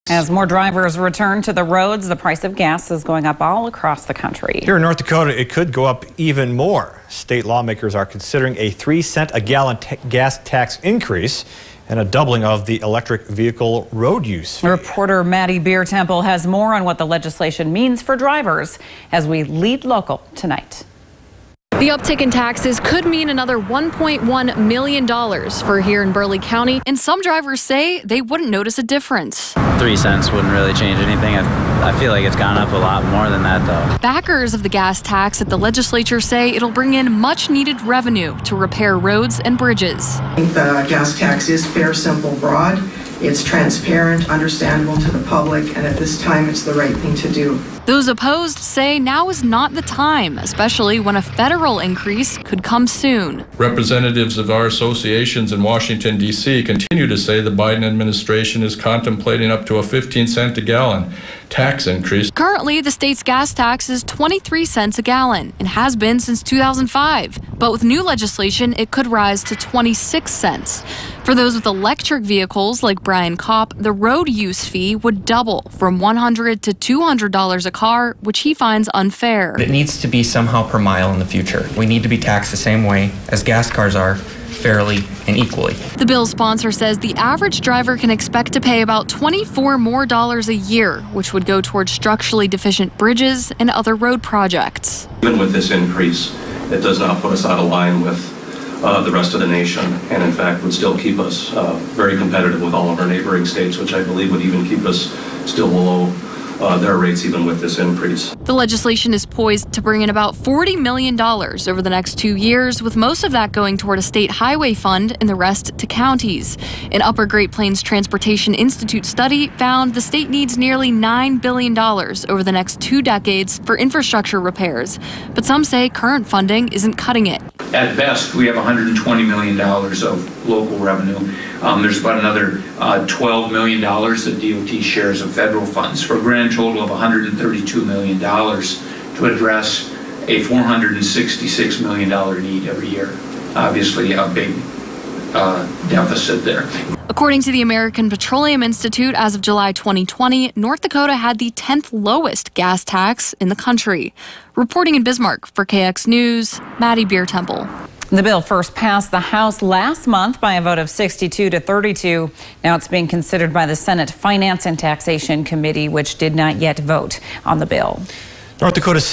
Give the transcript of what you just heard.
As more drivers return to the roads, the price of gas is going up all across the country. Here in North Dakota, it could go up even more. State lawmakers are considering a 3-cent a gallon gas tax increase and a doubling of the electric vehicle road use fee. Reporter Maddie Biertempel has more on what the legislation means for drivers as we lead local tonight. The uptick in taxes could mean another $1.1 million for here in Burleigh County, and some drivers say they wouldn't notice a difference. 3 cents wouldn't really change anything. I feel like it's gone up a lot more than that, though. Backers of the gas tax at the legislature say it'll bring in much-needed revenue to repair roads and bridges. I think the gas tax is fair, simple, broad. It's transparent, understandable to the public, and at this time, it's the right thing to do. Those opposed say now is not the time, especially when a federal increase could come soon. Representatives of our associations in Washington, D.C. continue to say the Biden administration is contemplating up to a 15-cent a gallon tax increase. Currently, the state's gas tax is 23 cents a gallon and has been since 2005. But with new legislation, it could rise to 26 cents. For those with electric vehicles like Brian Kopp, the road use fee would double from $100 to $200 a car, which he finds unfair. It needs to be somehow per mile in the future. We need to be taxed the same way as gas cars are, fairly and equally. The bill's sponsor says the average driver can expect to pay about $24 more a year, which would go towards structurally deficient bridges and other road projects. Even with this increase, it does not put us out of line with the rest of the nation, and in fact would still keep us very competitive with all of our neighboring states, which I believe would even keep us still below their rates even with this increase. The legislation is poised to bring in about $40 million over the next 2 years, with most of that going toward a state highway fund and the rest to counties. An Upper Great Plains Transportation Institute study found the state needs nearly $9 billion over the next 2 decades for infrastructure repairs, but some say current funding isn't cutting it. At best, we have $120 million of local revenue. There's about another $12 million that DOT shares of federal funds, for a grand total of $132 million to address a $466 million need every year. Obviously, a big deficit there. According to the American Petroleum Institute, as of July 2020, North Dakota had the 10th lowest gas tax in the country. Reporting in Bismarck for KX News, Maddie Biertempel. The bill first passed the House last month by a vote of 62 to 32. Now it's being considered by the Senate Finance and Taxation Committee, which did not yet vote on the bill. North Dakota Senate